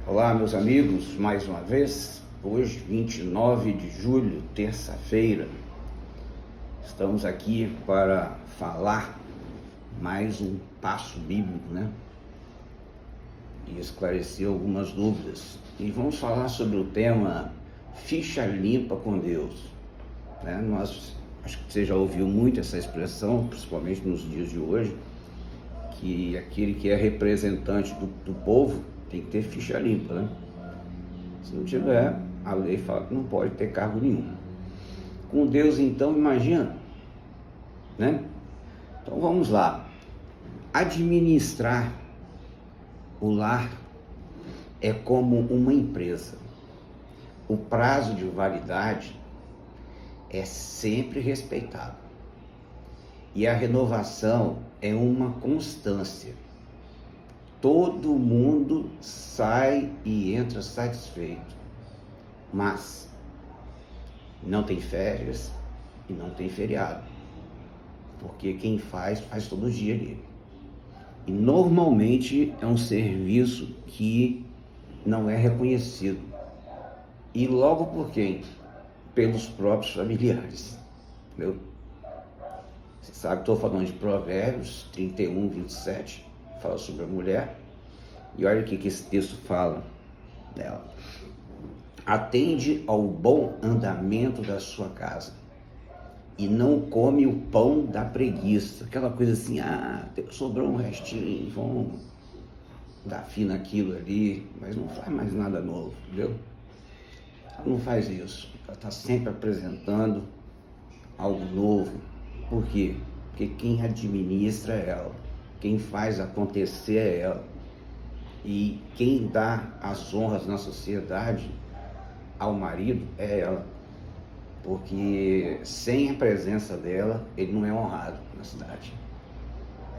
Olá, meus amigos, mais uma vez, hoje, 29 de julho, terça-feira, estamos aqui para falar mais um passo bíblico, né? E esclarecer algumas dúvidas. E vamos falar sobre o tema ficha limpa com Deus, né? Acho que você já ouviu muito essa expressão, principalmente nos dias de hoje, que aquele que é representante do povo tem que ter ficha limpa, né? Se não tiver, a lei fala que não pode ter cargo nenhum. Com Deus, então, imagina, né? Então vamos lá. Administrar o lar é como uma empresa. O prazo de validade é sempre respeitado. E a renovação é uma constância. Todo mundo sai e entra satisfeito, mas não tem férias e não tem feriado, porque quem faz todo dia ali. E normalmente é um serviço que não é reconhecido. E logo por quem? Pelos próprios familiares, entendeu? Você sabe que estou falando de Provérbios 31, 27, fala sobre a mulher, e olha o que esse texto fala dela. Atende ao bom andamento da sua casa, e não come o pão da preguiça, aquela coisa assim, sobrou um restinho, vamos dar fim naquilo ali, mas não faz mais nada novo, entendeu? Ela não faz isso, ela está sempre apresentando algo novo. Por quê? Porque quem administra é ela, quem faz acontecer é ela, e quem dá as honras na sociedade ao marido é ela, porque sem a presença dela ele não é honrado na cidade.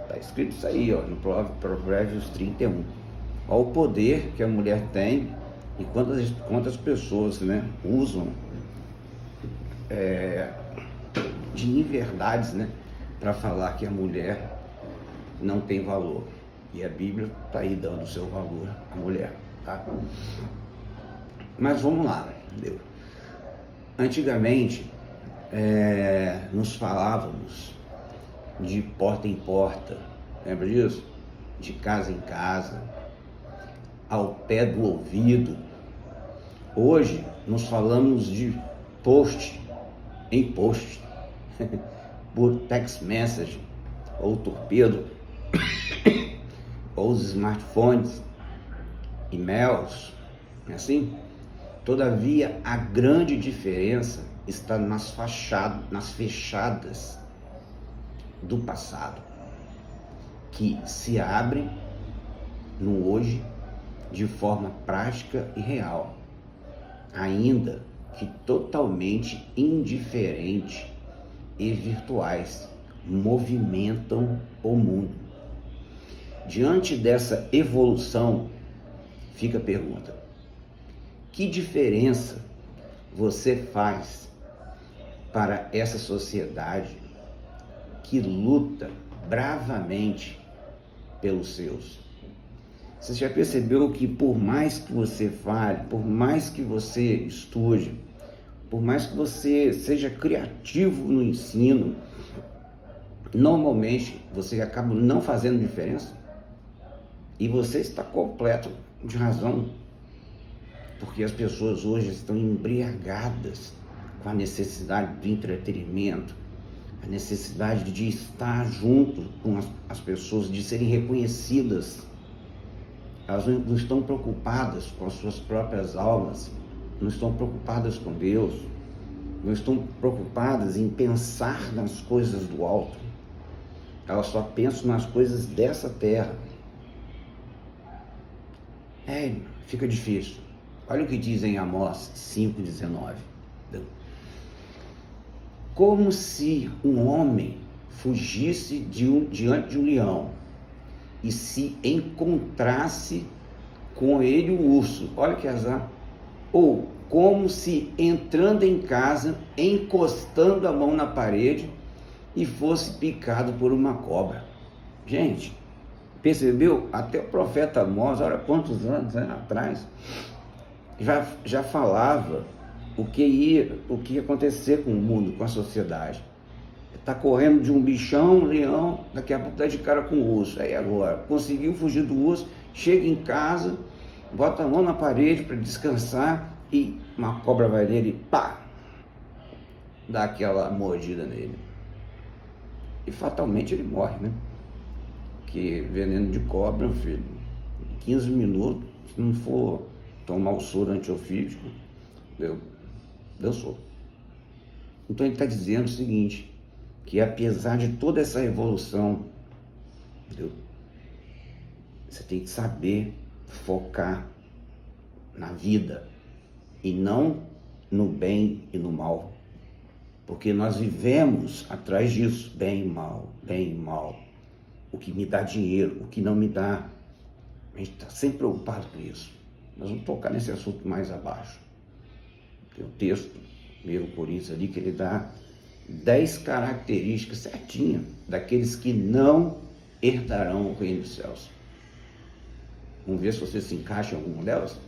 Está escrito isso aí, no Provérbios 31. Olha o poder que a mulher tem e quantas pessoas, né, usam de inverdades, né, para falar que a mulher não tem valor. E a Bíblia está aí dando o seu valor à mulher, tá? Mas vamos lá, entendeu? Antigamente, nos falávamos de porta em porta, lembra disso? De casa em casa, ao pé do ouvido. Hoje, nos falamos de post em post, por text message, ou torpedo, ou os smartphones, e-mails, não é assim? Todavia, a grande diferença está nas fechadas do passado, que se abrem no hoje de forma prática e real, ainda que totalmente indiferente e virtuais, movimentam o mundo. Diante dessa evolução, fica a pergunta: que diferença você faz para essa sociedade que luta bravamente pelos seus? Você já percebeu que por mais que você fale, por mais que você estude, por mais que você seja criativo no ensino, normalmente você acaba não fazendo diferença? E você está completo de razão, porque as pessoas hoje estão embriagadas com a necessidade do entretenimento, a necessidade de estar junto com as pessoas, de serem reconhecidas. Elas não estão preocupadas com as suas próprias almas, não estão preocupadas com Deus, não estão preocupadas em pensar nas coisas do alto. Elas só pensam nas coisas dessa terra. Fica difícil. Olha o que diz em Amós 5,19. Como se um homem fugisse diante de um leão e se encontrasse com ele o urso. Olha que azar. Ou como se entrando em casa, encostando a mão na parede e fosse picado por uma cobra. Gente, percebeu? Até o profeta Amós, olha quantos anos atrás, já falava o que ia acontecer com o mundo, com a sociedade. Está correndo de um bichão, um leão, daqui a pouco está de cara com o urso. Aí agora, conseguiu fugir do urso, chega em casa, bota a mão na parede para descansar e uma cobra vai nele e pá, dá aquela mordida nele. E fatalmente ele morre, né? Porque veneno de cobra, filho, em 15 minutos, se não for tomar o soro antiofídico, deu soro. Então ele está dizendo o seguinte, que apesar de toda essa evolução, entendeu? Você tem que saber focar na vida e não no bem e no mal, porque nós vivemos atrás disso, bem e mal, o que me dá dinheiro, o que não me dá. A gente está sempre preocupado com isso. Nós vamos tocar nesse assunto mais abaixo. Tem um texto, 1 Coríntios ali, que ele dá 10 características certinhas daqueles que não herdarão o reino dos céus. Vamos ver se você se encaixa em alguma delas?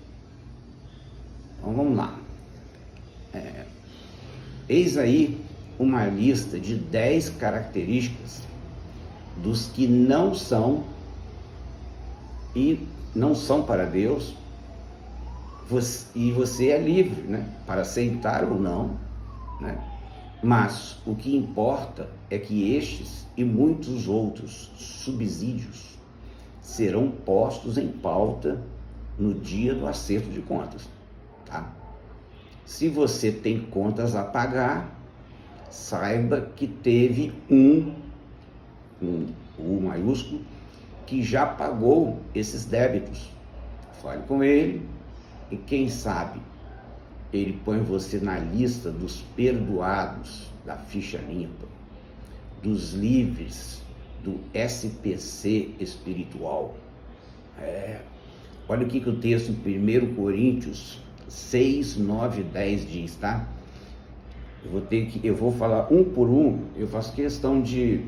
Então vamos lá. Eis aí uma lista de 10 características dos que não são e não são para Deus, e você é livre, né, para aceitar ou não, né? Mas o que importa é que estes e muitos outros subsídios serão postos em pauta no dia do acerto de contas, tá? Se você tem contas a pagar, saiba que teve um U maiúsculo, que já pagou esses débitos. Fale com ele e quem sabe ele põe você na lista dos perdoados da ficha limpa, dos livres do SPC espiritual. Olha o que o texto em 1 Coríntios 6, 9 e 10 diz, tá? Eu vou falar um por um, eu faço questão de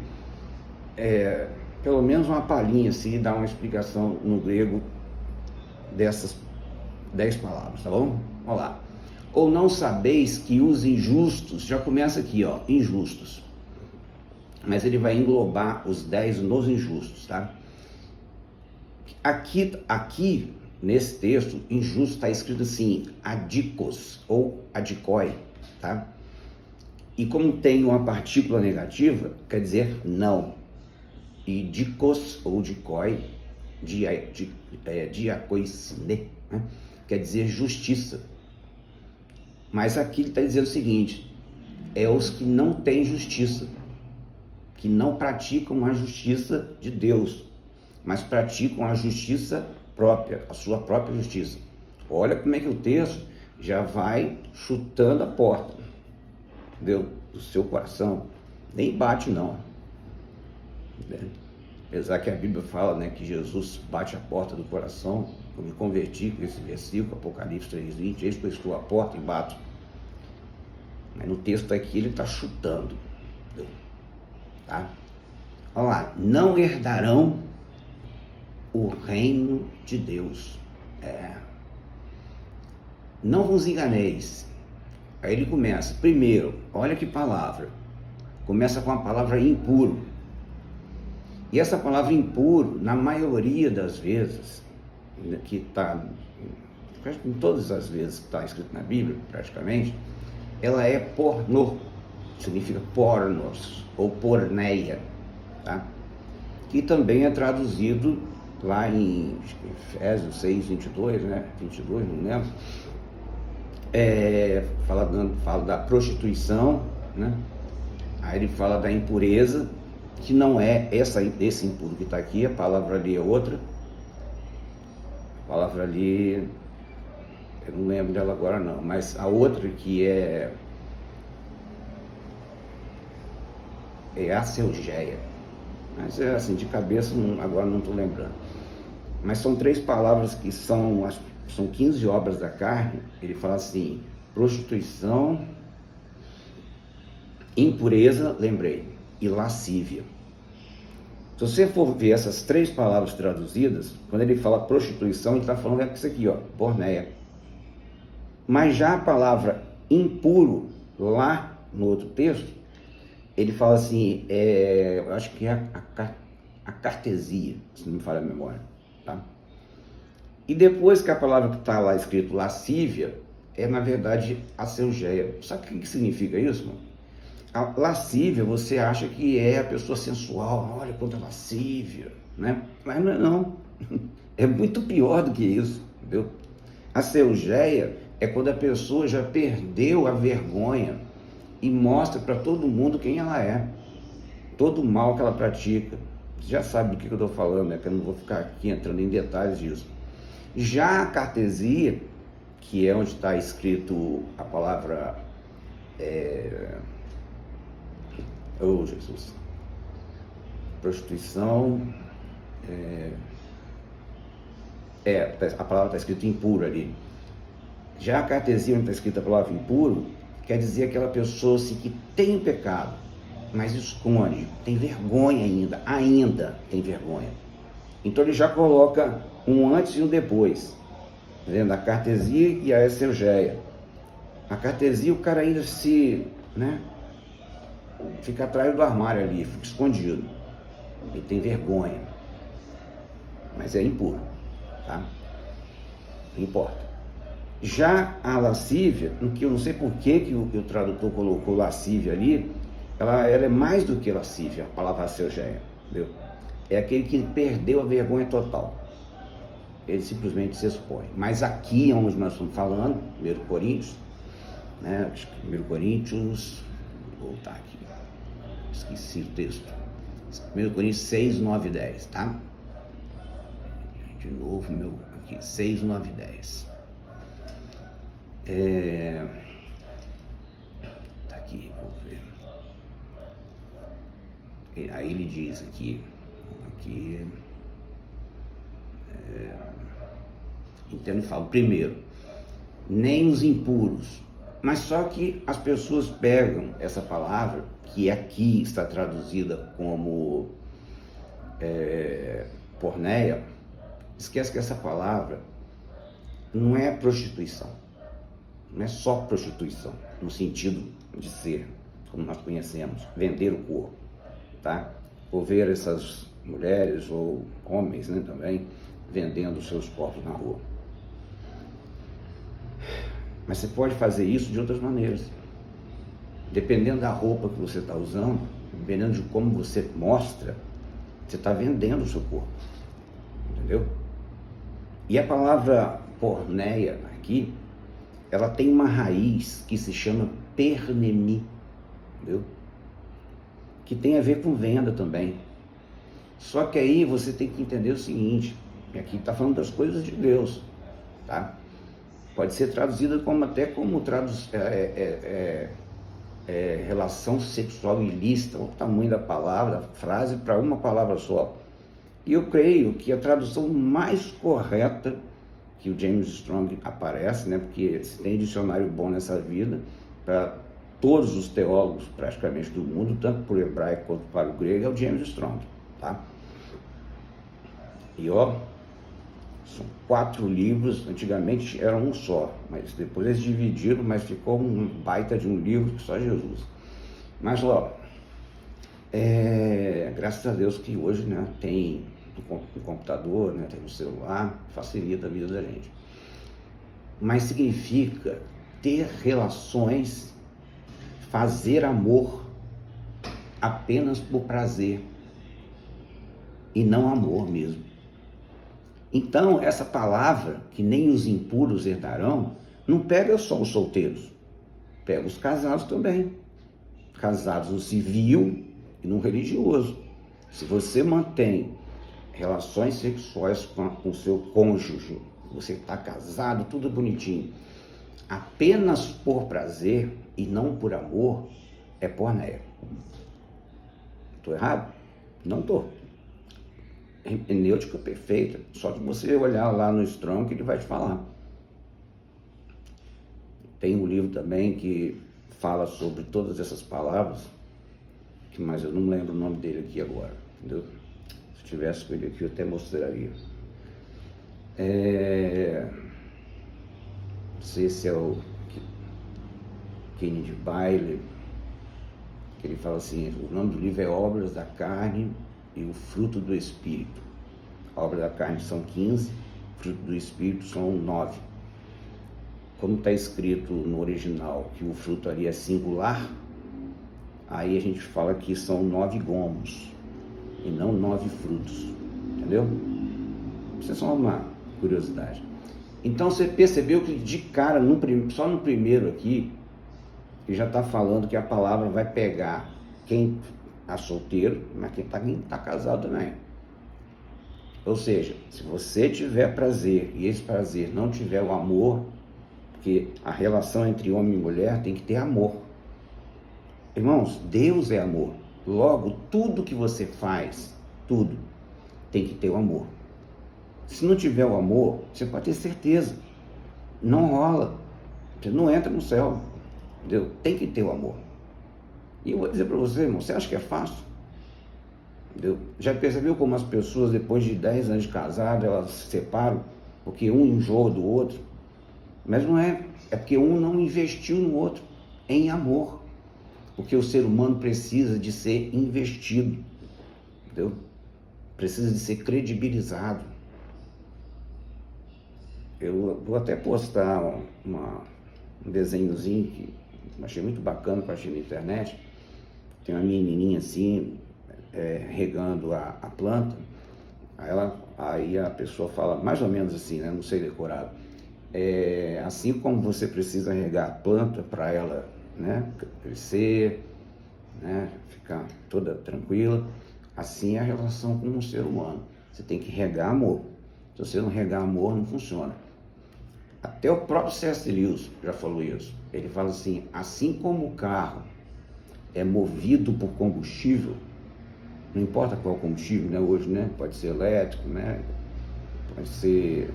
pelo menos uma palhinha assim, dar uma explicação no grego dessas 10 palavras, tá bom? Vamos lá. Ou não sabeis que os injustos, já começa aqui, ó, injustos, mas ele vai englobar os 10 nos injustos, tá? Aqui nesse texto, injusto está escrito assim, adikos ou adikoi, tá? E como tem uma partícula negativa, quer dizer não. E dikos ou dikoi, diakoisne, né? Quer dizer justiça. Mas aqui ele está dizendo o seguinte, é os que não têm justiça, que não praticam a justiça de Deus, mas praticam a justiça própria, a sua própria justiça. Olha como é que o texto já vai chutando a porta, entendeu? Do seu coração. Nem bate não. Apesar que a Bíblia fala, né, que Jesus bate a porta do coração. Eu me converti com esse versículo, Apocalipse 3:20, eis que eu estou à porta e bato. Mas no texto aqui ele está chutando, tá? Olha lá, não herdarão o reino de Deus. Não vos enganeis. Aí ele começa, primeiro, olha que palavra, começa com a palavra impuro. E essa palavra impuro, na maioria das vezes, que está, em todas as vezes que está escrito na Bíblia, praticamente, ela é pornô, significa pornos, ou porneia, tá? Que também é traduzido lá em Efésios 6, 22, né? 22, não lembro. Fala da prostituição, né? Aí ele fala da impureza, que não é esse impuro que está aqui, a palavra ali é outra. A palavra ali, eu não lembro dela agora não, mas a outra que é aseugeia. Mas é assim, de cabeça, agora não estou lembrando. Mas são 3 palavras que são 15 obras da carne. Ele fala assim, prostituição, impureza, lembrei, e lascívia. Se você for ver essas 3 palavras traduzidas, quando ele fala prostituição, ele está falando isso aqui, ó, porneia. Mas já a palavra impuro, lá no outro texto, ele fala assim, eu acho que é a cartesia, se não me falha a memória, tá? E depois que a palavra que está lá escrito lascívia, é na verdade a selgeia. Sabe o que significa isso, mano? A lascívia, você acha que é a pessoa sensual, olha quanta lascívia, né? Mas não é não. É muito pior do que isso, entendeu? A selgeia é quando a pessoa já perdeu a vergonha e mostra para todo mundo quem ela é, todo o mal que ela pratica. Você já sabe do que eu estou falando, né? Que eu não vou ficar aqui entrando em detalhes disso. Já a cartesia, que é onde está escrito a palavra oh Jesus, prostituição, a palavra está escrita impuro ali. Já a cartesia, onde está escrita a palavra impuro, quer dizer aquela pessoa assim, que tem pecado, mas esconde, tem vergonha ainda tem vergonha. Então ele já coloca um antes e um depois, entendendo? A cartesia e a exegeia. A cartesia, o cara ainda fica atrás do armário ali, fica escondido. Ele tem vergonha, mas é impuro, tá? Não importa. Já a lascívia, que eu não sei por que o tradutor colocou lascívia ali, ela é mais do que lascívia, a palavra selgeia, entendeu? É aquele que perdeu a vergonha total. Ele simplesmente se expõe. Mas aqui onde nós estamos falando, 1 Coríntios, né? 1 Coríntios, vou voltar aqui, esqueci o texto. 1 Coríntios 6, 9 e 10, tá? De novo, aqui, 6, 9 e 10. Tá aqui, vou ver. Aí ele diz aqui, então ele fala, primeiro, nem os impuros, mas só que as pessoas pegam essa palavra, que aqui está traduzida como porneia, esquece que essa palavra não é prostituição, não é só prostituição, no sentido de ser, como nós conhecemos, vender o corpo, tá? Ou ver essas mulheres ou homens, né, também, vendendo seus corpos na rua. Mas você pode fazer isso de outras maneiras. Dependendo da roupa que você está usando, dependendo de como você mostra, você está vendendo o seu corpo. Entendeu? E a palavra porneia aqui, ela tem uma raiz que se chama pernemi, entendeu? Que tem a ver com venda também. Só que aí você tem que entender o seguinte, aqui está falando das coisas de Deus, tá? Pode ser traduzida como relação sexual ilícita, o tamanho da palavra, frase para uma palavra só. E eu creio que a tradução mais correta que o James Strong aparece, né, porque se tem dicionário bom nessa vida, para todos os teólogos praticamente do mundo, tanto para o hebraico quanto para o grego, é o James Strong, tá? E ó, são 4 livros, antigamente era um só, mas depois eles dividiram, mas ficou um baita de um livro que só Jesus. Mas ó, graças a Deus que hoje, né, tem o computador, né, tem o celular, facilita a vida da gente. Mas significa ter relações, fazer amor apenas por prazer e não amor mesmo. Então, essa palavra, que nem os impuros herdarão, não pega só os solteiros, pega os casados também. Casados no civil e no religioso. Se você mantém relações sexuais com o seu cônjuge, você está casado, tudo bonitinho, apenas por prazer e não por amor, é porneia. Estou errado? Não estou. Hermenêutica perfeita, só que você olhar lá no Strong que ele vai te falar. Tem um livro também que fala sobre todas essas palavras, mas eu não lembro o nome dele aqui agora, entendeu? tivesse com ele aqui, eu até mostraria. Não sei se é o Kennedy Bailey, que ele fala assim, o nome do livro é Obras da Carne e o Fruto do Espírito. A obra da carne são 15, o fruto do Espírito são 9. Como está escrito no original que o fruto ali é singular, aí a gente fala que são 9 gomos e não 9 frutos, entendeu? Isso é só uma curiosidade. Então você percebeu que de cara, só no primeiro aqui, ele já está falando que a palavra vai pegar quem está solteiro, mas quem está casado também. Ou seja, se você tiver prazer e esse prazer não tiver o amor, porque a relação entre homem e mulher tem que ter amor. Irmãos, Deus é amor. Logo, tudo que você faz, tudo, tem que ter o amor. Se não tiver o amor, você pode ter certeza, não rola, você não entra no céu, entendeu? Tem que ter o amor. E eu vou dizer para você, irmão, você acha que é fácil? Entendeu? Já percebeu como as pessoas, depois de 10 anos de casado, elas se separam porque um enjoa do outro? Mas não é porque um não investiu no outro em amor, porque o ser humano precisa de ser investido, entendeu? Precisa de ser credibilizado. Eu vou até postar um desenhozinho que achei muito bacana, que eu achei na internet. Tem uma menininha assim, regando a planta. Aí a pessoa fala mais ou menos assim, né? Não sei decorado. Assim como você precisa regar a planta para ela, né, crescer, né, ficar toda tranquila, assim é a relação com um ser humano. Você tem que regar amor. Se você não regar amor, não funciona. Até o próprio C.S. Lewis já falou isso. Ele fala assim como o carro é movido por combustível, não importa qual combustível, né, hoje, né, pode ser elétrico, né, pode ser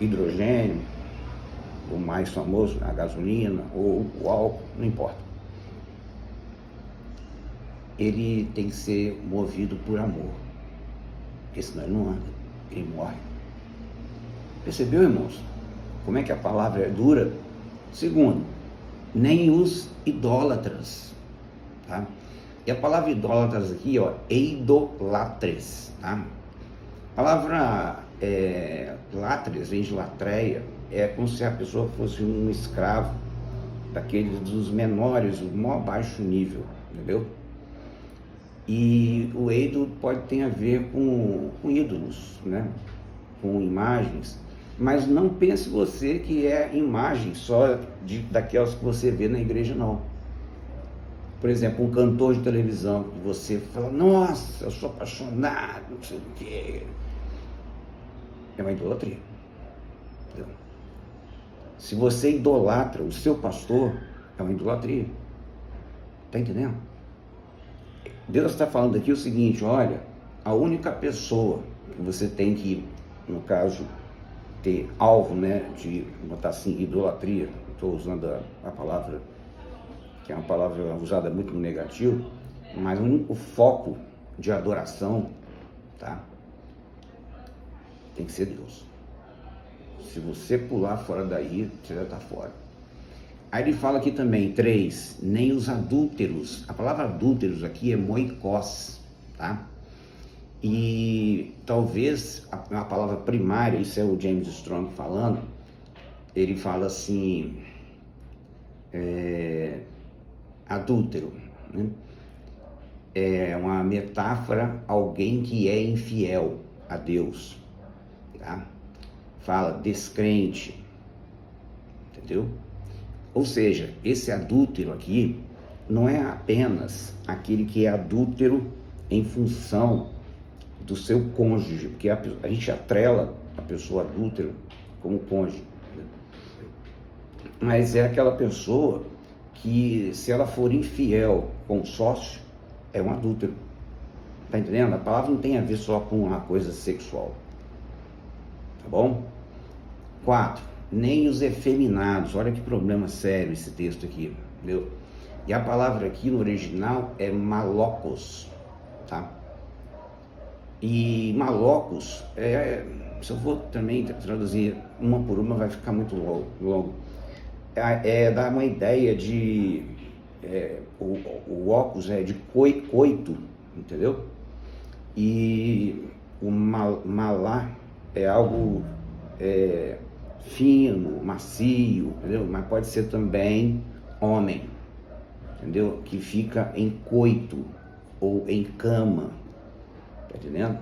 hidrogênio, o mais famoso, a gasolina ou o álcool, não importa. Ele tem que ser movido por amor, porque senão ele não anda, ele morre. Percebeu, irmãos? Como é que a palavra é dura? Segundo, nem os idólatras, tá? E a palavra idólatras aqui, ó, eidolatres, tá? A palavra latres, vem de latreia, é como se a pessoa fosse um escravo, daqueles dos menores, o maior baixo nível, entendeu? E o eido pode ter a ver com ídolos, né? Com imagens, mas não pense você que é imagem só daquelas que você vê na igreja, não. Por exemplo, um cantor de televisão que você fala, nossa, eu sou apaixonado, não sei o quê. É uma idolatria. Entendeu? Se você idolatra o seu pastor, é uma idolatria. Está entendendo? Deus está falando aqui o seguinte, olha, a única pessoa que você tem que, no caso, ter alvo, né, de botar assim, idolatria, estou usando a palavra, que é uma palavra usada muito no negativo, mas o único foco de adoração, tá? Tem que ser Deus. Se você pular fora daí, você já está fora. Aí ele fala aqui também, 3, nem os adúlteros. A palavra adúlteros aqui é moikos, tá? E talvez a palavra primária, isso é o James Strong falando, ele fala assim, adúltero, né? É uma metáfora, alguém que é infiel a Deus, tá? Fala descrente, entendeu? Ou seja, esse adúltero aqui não é apenas aquele que é adúltero em função do seu cônjuge, porque a gente atrela a pessoa adúltera como cônjuge, mas é aquela pessoa que, se ela for infiel com o sócio, é um adúltero. Tá entendendo? A palavra não tem a ver só com uma coisa sexual, tá bom? 4, nem os efeminados. Olha que problema sério esse texto aqui, entendeu? E a palavra aqui no original é malocos, tá? E malocos, se eu for também traduzir uma por uma, vai ficar muito longo. Dá uma ideia de... o ocus é de coito, entendeu? E o malá é algo fino, macio, entendeu? Mas pode ser também homem, entendeu? Que fica em coito ou em cama, tá entendendo?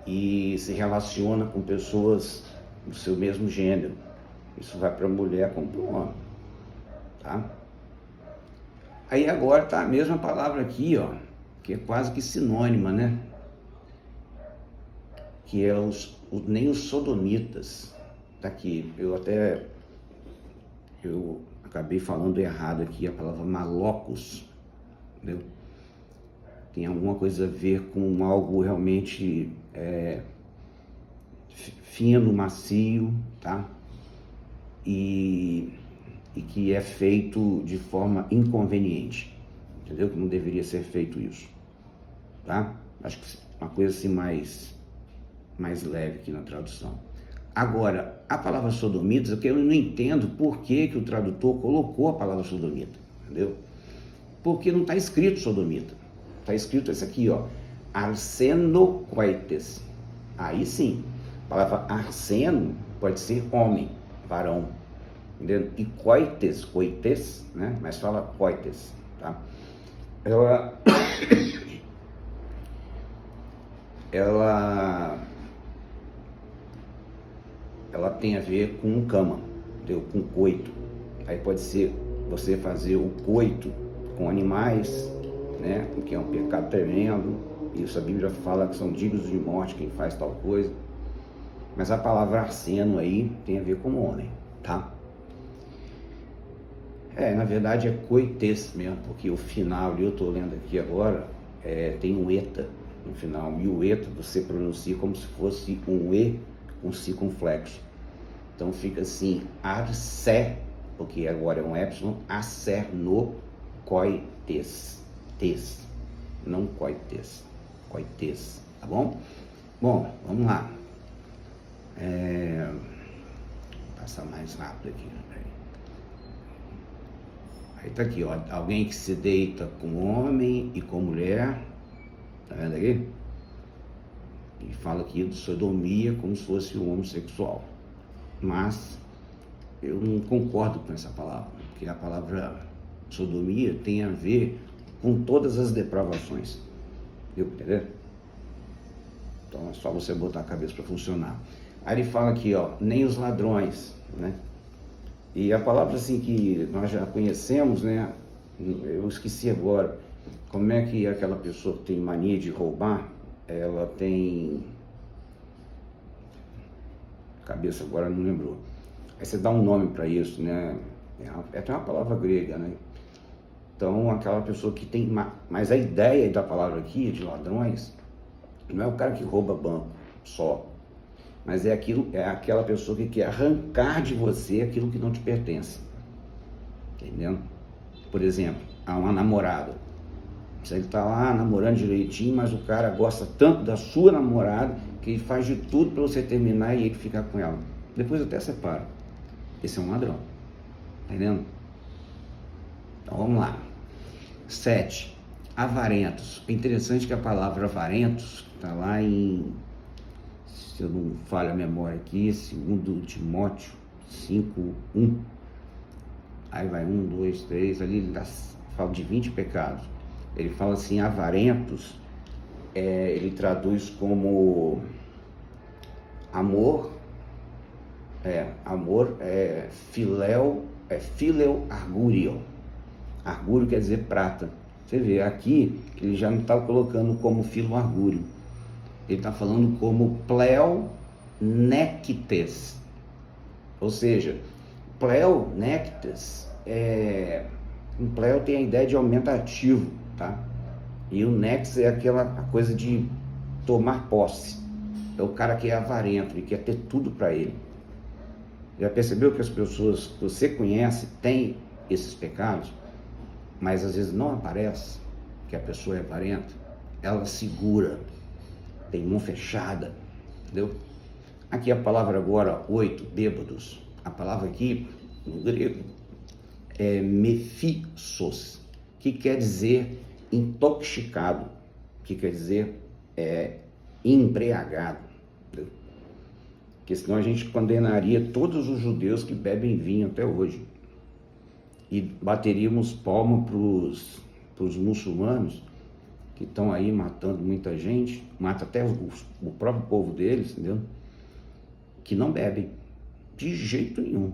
E se relaciona com pessoas do seu mesmo gênero. Isso vai para a mulher como para o homem, tá? Aí agora tá a mesma palavra aqui, ó, que é quase que sinônima, né? Que é nem os sodomitas. Tá aqui, eu acabei falando errado aqui a palavra malocos, entendeu? Tem alguma coisa a ver com algo realmente fino, macio, tá? E que é feito de forma inconveniente, entendeu? Que não deveria ser feito isso, tá? Acho que uma coisa assim mais leve aqui na tradução. Agora, a palavra sodomitas, eu não entendo por que o tradutor colocou a palavra sodomita, entendeu? Porque não está escrito sodomita, está escrito esse aqui, ó, arsenocoites. Aí sim, a palavra arseno pode ser homem, varão, entendeu? E coites, né? Mas fala coites, tá? Ela tem a ver com cama, entendeu? Com coito. Aí pode ser você fazer o coito com animais, né? Que é um pecado tremendo. Isso a Bíblia fala que são dignos de morte quem faz tal coisa. Mas a palavra arseno aí tem a ver com homem, tá? Na verdade é coites mesmo, porque o final, eu estou lendo aqui agora, tem um eta no final. E o eta você pronuncia como se fosse um E com circunflexo. Então fica assim, arce, porque agora é um epsilon, acernocoites, não coites, tá bom? Bom, vamos lá. Vou passar mais rápido aqui. Aí tá aqui, ó, alguém que se deita com homem e com mulher, tá vendo aqui? E fala aqui de sodomia como se fosse um homossexual. Mas eu não concordo com essa palavra, porque a palavra sodomia tem a ver com todas as depravações. Entendeu? Então é só você botar a cabeça para funcionar. Aí ele fala aqui, ó, nem os ladrões, né? E a palavra assim que nós já conhecemos, né? Eu esqueci agora. Como é que aquela pessoa que tem mania de roubar, ela tem... cabeça agora não lembrou. Aí você dá um nome para isso, né? É até uma palavra grega, né? Então, aquela pessoa que tem... Mas a ideia da palavra aqui, de ladrões, não é o cara que rouba banco só. Mas é aquela pessoa que quer arrancar de você aquilo que não te pertence. Entendendo? Por exemplo, há uma namorada. Você está lá namorando direitinho, mas o cara gosta tanto da sua namorada que ele faz de tudo para você terminar e ele ficar com ela. Depois até separa. Esse é um ladrão. Entendendo? Então vamos lá. 7. Avarentos. É interessante que a palavra avarentos está lá em... se eu não falho a memória aqui, 2 Timóteo 5:1. Aí vai 1, 2, 3, ali ele fala de 20 pecados. Ele fala assim, avarentos, ele traduz como amor, filéu argúrio. Argúrio quer dizer prata. Você vê, aqui ele já não está colocando como filo argúrio. Ele está falando como pleonectes. Ou seja, pleonectes, um pleo tem a ideia de aumentativo, tá? E o nex é aquela coisa de tomar posse. É o cara que é avarento, ele quer ter tudo para ele. Já percebeu que as pessoas que você conhece têm esses pecados, mas às vezes não aparece que a pessoa é avarenta? Ela segura, tem mão fechada, entendeu? Aqui a palavra agora, 8, bêbados. A palavra aqui, no grego, é mephisos, que quer dizer intoxicado, que quer dizer embriagado. Entendeu? Porque senão a gente condenaria todos os judeus que bebem vinho até hoje. E bateríamos palma para os muçulmanos, que estão aí matando muita gente, mata até o próprio povo deles, entendeu? Que não bebem, de jeito nenhum.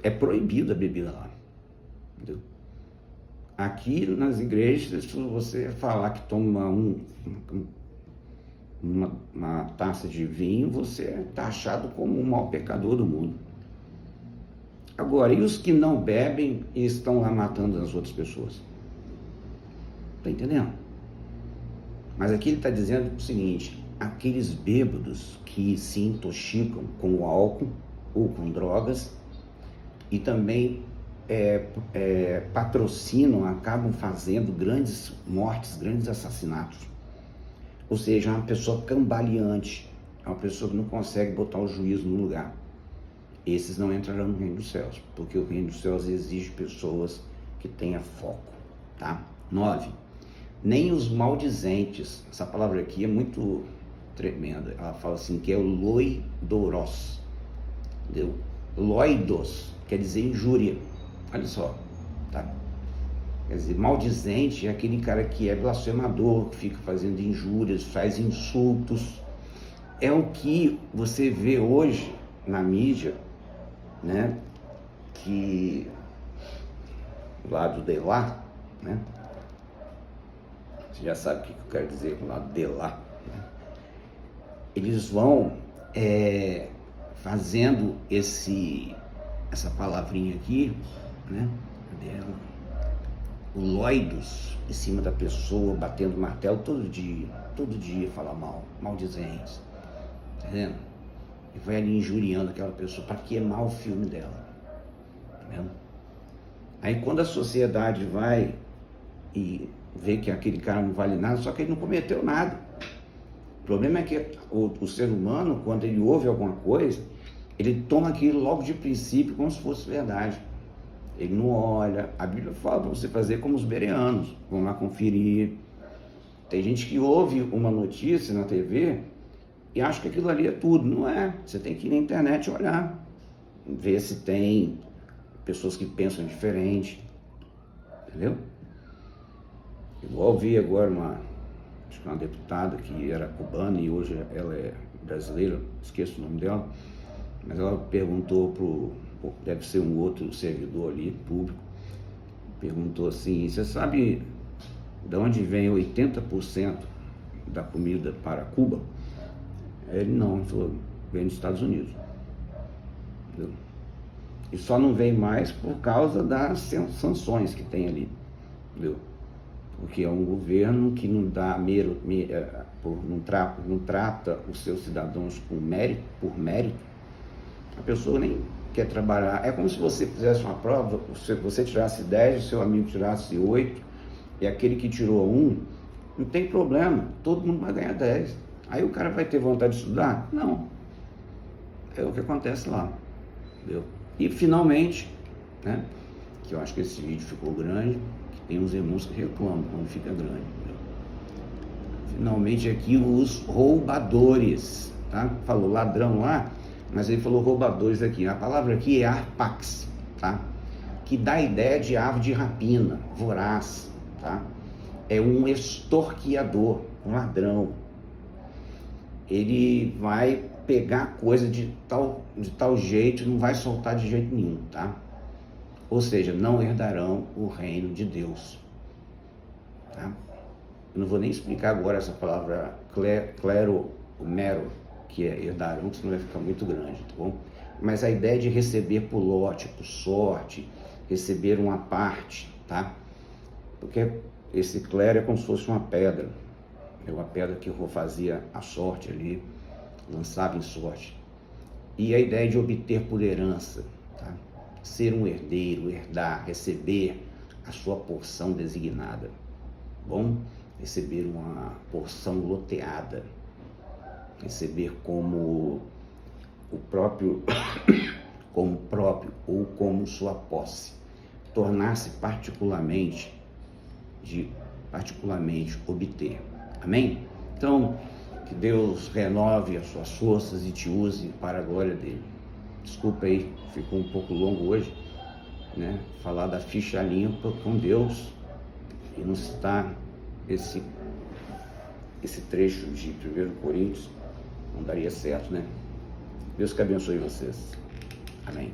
É proibida a bebida lá, entendeu? Aqui nas igrejas, se você falar que toma uma taça de vinho, você é taxado como o maior pecador do mundo. Agora, e os que não bebem e estão lá matando as outras pessoas? Tá entendendo? Mas aqui ele está dizendo o seguinte: aqueles bêbados que se intoxicam com o álcool ou com drogas e também patrocinam, acabam fazendo grandes mortes, grandes assassinatos. Ou seja, é uma pessoa cambaleante, é uma pessoa que não consegue botar o juízo no lugar. Esses não entrarão no reino dos céus, porque o reino dos céus exige pessoas que tenham foco, tá? 9. Nem os maldizentes. Essa palavra aqui é muito tremenda. Ela fala assim que é o loidoros, entendeu? Loidos quer dizer injúria. Olha só, tá? Quer dizer, maldizente é aquele cara que é blasfemador, que fica fazendo injúrias, faz insultos. É o que você vê hoje na mídia, né? Que lá do Delá, né? Você já sabe o que eu quero dizer com o lado de lá, né? Eles vão fazendo essa palavrinha aqui, né? O loidos em cima da pessoa, batendo martelo todo dia fala mal, maldizentes, tá vendo? E vai ali injuriando aquela pessoa para queimar o filme dela, tá vendo? Aí quando a sociedade vai e vê que aquele cara não vale nada, só que ele não cometeu nada. O problema é que o ser humano, quando ele ouve alguma coisa, ele toma aquilo logo de princípio como se fosse verdade. Ele não olha. A Bíblia fala para você fazer como os bereanos, vão lá conferir. Tem gente que ouve uma notícia na TV e acha que aquilo ali é tudo. Não é. Você tem que ir na internet olhar, ver se tem pessoas que pensam diferente, entendeu? Igual vi agora acho que uma deputada que era cubana e hoje ela é brasileira, esqueço o nome dela, mas ela perguntou deve ser um outro servidor ali, público, perguntou assim: você sabe de onde vem 80% da comida para Cuba? Ele não, ele falou, vem dos Estados Unidos. Entendeu? E só não vem mais por causa das sanções que tem ali, entendeu? Porque é um governo que não dá não trata os seus cidadãos por mérito. A pessoa nem quer trabalhar. É como se você fizesse uma prova, você tirasse 10, o seu amigo tirasse 8, e aquele que tirou 1, não tem problema, todo mundo vai ganhar 10. Aí o cara vai ter vontade de estudar? Não. É o que acontece lá, entendeu? E finalmente, né, que eu acho que esse vídeo ficou grande, que tem uns irmãos que reclamam quando fica grande, entendeu? Finalmente aqui os roubadores, tá? Falou ladrão lá, mas ele falou roubadores aqui. A palavra aqui é arpax, tá? Que dá a ideia de ave de rapina, voraz, tá? É um extorquiador, um ladrão. Ele vai pegar coisa de tal jeito e não vai soltar de jeito nenhum, tá? Ou seja, não herdarão o reino de Deus, tá? Eu não vou nem explicar agora essa palavra mero, que é herdarão, que senão vai ficar muito grande, tá bom? Mas a ideia de receber por lote, por sorte, receber uma parte, tá? Porque esse clero é como se fosse uma pedra, é uma pedra que fazia a sorte ali, lançava em sorte. E a ideia de obter por herança, tá? Ser um herdeiro, herdar, receber a sua porção designada, bom? Receber uma porção loteada, receber como o próprio, como próprio ou como sua posse, tornar-se particularmente obter. Amém? Então, que Deus renove as suas forças e te use para a glória dele. Desculpa aí, ficou um pouco longo hoje, né? Falar da ficha limpa com Deus e não citar esse trecho de 1 Coríntios, não daria certo, né? Deus que abençoe vocês. Amém.